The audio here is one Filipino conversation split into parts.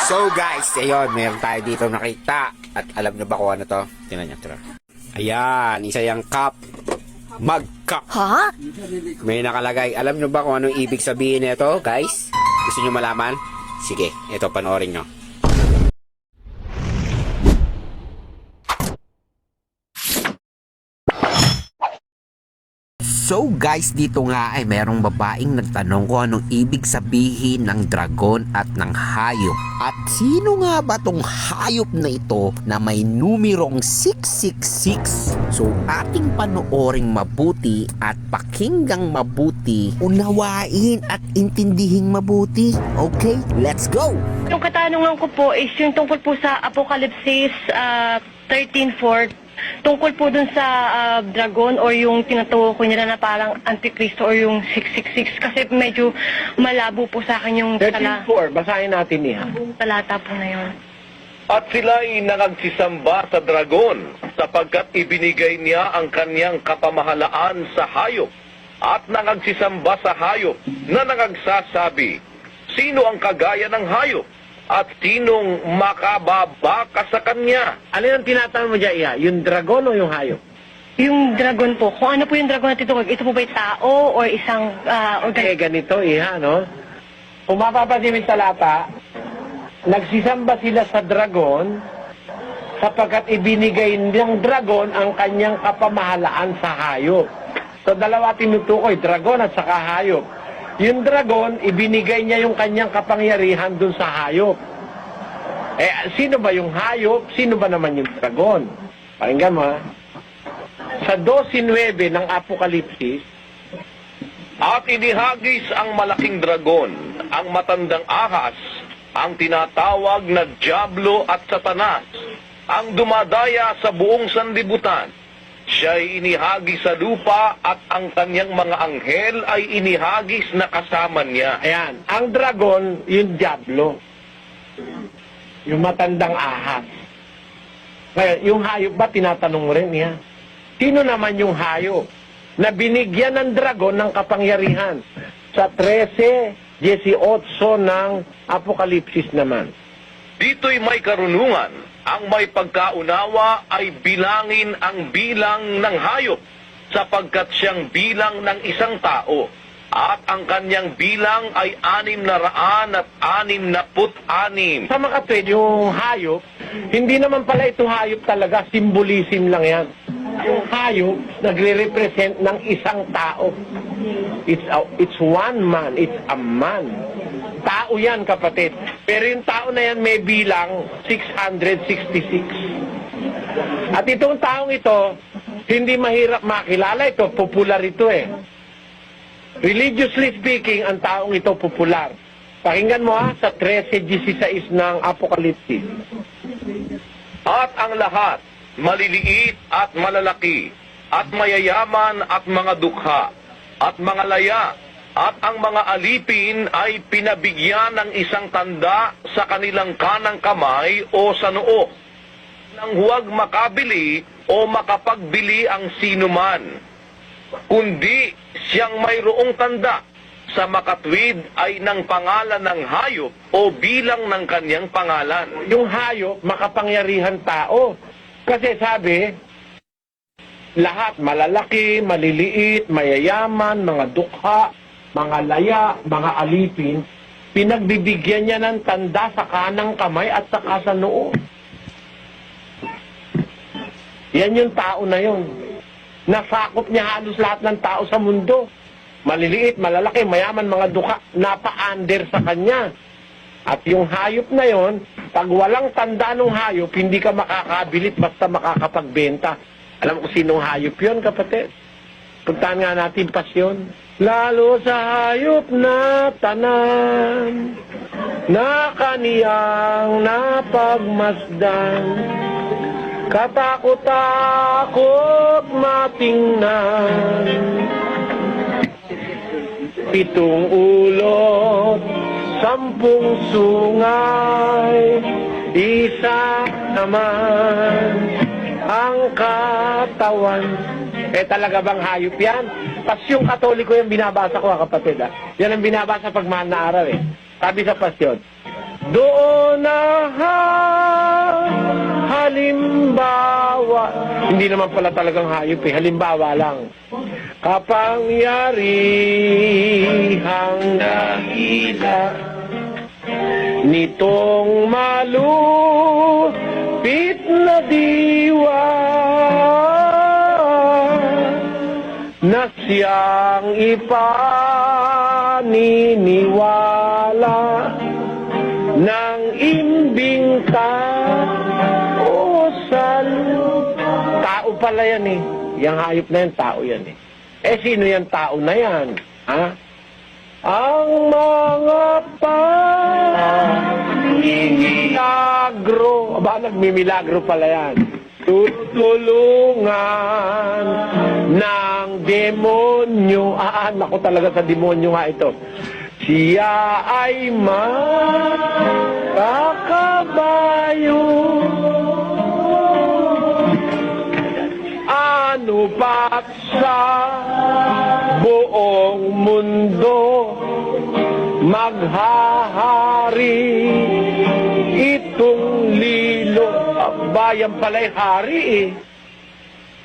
So guys, ayun, meron tayo dito nakita. At alam nyo ba kung ano to? Tingnan nyo, tira. Ayan, isa yung cup. Mag-cup. Ha? May nakalagay. Alam nyo ba kung anong ibig sabihin nito, guys? Gusto nyo malaman? Sige, ito panoorin nyo. So guys, dito nga ay merong babaeng nagtanong kung anong ibig sabihin ng dragon at ng hayop. At sino nga ba tong hayop na ito na may numerong 666? So ating panooring mabuti at pakinggang mabuti, unawain at intindihing mabuti. Okay, let's go! Yung katanungan ko po is yung tungkol po sa Apocalypse 13:4, tungkol po dun sa dragon or yung tinatawag ko nila na parang Antikristo or yung 666 kasi medyo malabo po sa akin yung 13:4, basahin natin niya. talata po na yun. At sila'y nangagsisamba sa dragon sapagkat ibinigay niya ang kanyang kapamahalaan sa hayop at nangagsisamba sa hayop na nangagsasabi, sino ang kagaya ng hayop at sinong makababaka sa kanya? Ano yung tinatanong mo dyan, Iha? Yung dragon o yung hayop? Yung dragon po, kung ano po yung dragon na tinutukoy, ito po ba'y tao or isang Ganito, Iha, no? Kung mapapansin mo yung talata, nagsisamba sila sa dragon sapagkat ibinigay ng dragon ang kanyang kapamahalaan sa hayop. So, dalawa tinutukoy, dragon at saka hayop. Yung dragon, ibinigay niya yung kanyang kapangyarihan dun sa hayop. Eh, sino ba yung hayop? Sino ba naman yung dragon? Pakinggan mo, ha? Sa 12:9 ng Apokalipsis, At inihagis ang malaking dragon, ang matandang ahas, ang tinatawag na Diablo at Satanas, ang dumadaya sa buong sanlibutan. Siya'y inihagis sa lupa at ang kanyang mga anghel ay inihagis na kasama niya. ayan, ang dragon, yung Diablo. Yung matandang ahas. Ngayon, yung hayop ba, tinatanong mo rin niya? Sino naman yung hayop na binigyan ng dragon ng kapangyarihan? Sa 13:18 ng Apokalipsis naman. Dito'y may karunungan. Ang may pagkaunawa ay bilangin ang bilang ng hayop sapagkat siyang bilang ng isang tao at ang kanyang bilang ay 666. Sa makatwid, yung hayop, hindi naman pala ito hayop talaga, symbolism lang yan. Yung hayop, nagre-represent ng isang tao. It's one man, it's a man. Tao yan, kapatid. Pero yung tao na yan may bilang 666. At itong taong ito, hindi mahirap makilala ito. Popular ito eh. Religiously speaking, ang taong ito popular. Pakinggan mo ha, sa 13:16 ng Apokalipsis. At ang lahat, maliliit at malalaki, at mayayaman at mga dukha, at mga laya, at ang mga alipin ay pinabigyan ng isang tanda sa kanilang kanang kamay o sa noo, nang huwag makabili o makapagbili ang sinuman, kundi siyang mayroong tanda sa makatwid ay ng pangalan ng hayop o bilang ng kanyang pangalan. Yung hayop, makapangyarihan tao. Kasi sabi, lahat malalaki, maliliit, mayayaman, mga dukha, mga laya, mga alipin, pinagbibigyan niya ng tanda sa kanang kamay at saka sa noo. Yan yung tao na yun. Nasakop niya halos lahat ng tao sa mundo. Maliliit, malalaki, mayaman, mga dukha, napa-under sa kanya. At yung hayop na yon, pag walang tanda ng hayop, hindi ka makakabilit basta makakapagbenta. Alam mo kung sinong hayop yun, kapatid? Puntahan nga natin pasyon. Lalo sa hayop na tanan, na kaniyang napagmasdan, katakot-takot matingnan, 7 ulot, 10 sungay, isa naman ang katawan. Eh talaga bang hayop yan? Pasyong Katoliko yung binabasa ko, kapatid. Yan ang binabasa pag mahal na araw eh. Sabi sa pasyon, doon na halimbawa. Hindi naman pala talagang hayop eh. Halimbawa lang. Kapangyarihang dakila nitong malupit na diwa na siyang ipaniniwala ng imbing tao sa tao pala yan eh. Yang hayop na yan, tao yan eh. Eh, sino yan tao na yan? Ha? Ang mga pangmimilagro. Aba, nagmimilagro pala yan. Tutulungan ng demonyo. Naku talaga sa demonyo nga ito. Siya ay makakabayo. Ano ba't sa buong mundo maghahari itong lilo? Bayan pala'y hari eh.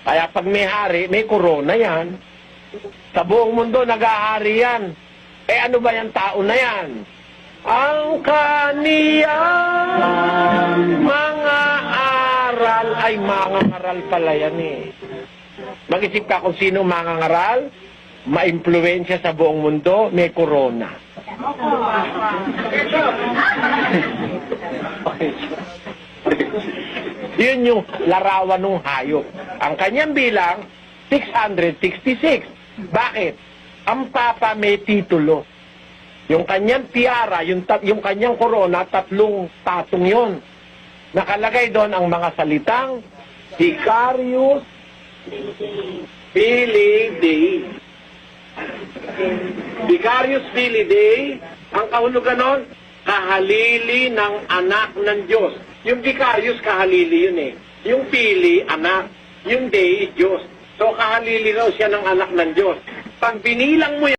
Kaya pag may hari, may corona yan. Sa buong mundo nag-ahari yan. Eh ano ba yung tao na yan? Ang kaniyang mga aral ay mangangaral pala yan eh. Mag-isip ka kung sino mangangaral, ma-impluensya sa buong mundo, may corona. Yun yung larawan ng hayop. Ang kanyang bilang, 666. Bakit? Ang papa may titulo. Yung kanyang tiara, yung kanyang corona, 3 tatong yon. Nakalagay doon ang mga salitang Vicarius Filii Dei. Vicarius Filii Dei, ang kahulugan nun, kahalili ng anak ng Diyos. Yung Vicarius, kahalili yun eh. Yung Filii, anak. Yung Dei, Diyos. So, kahalili raw siya ng anak ng Diyos. Pag binilang mo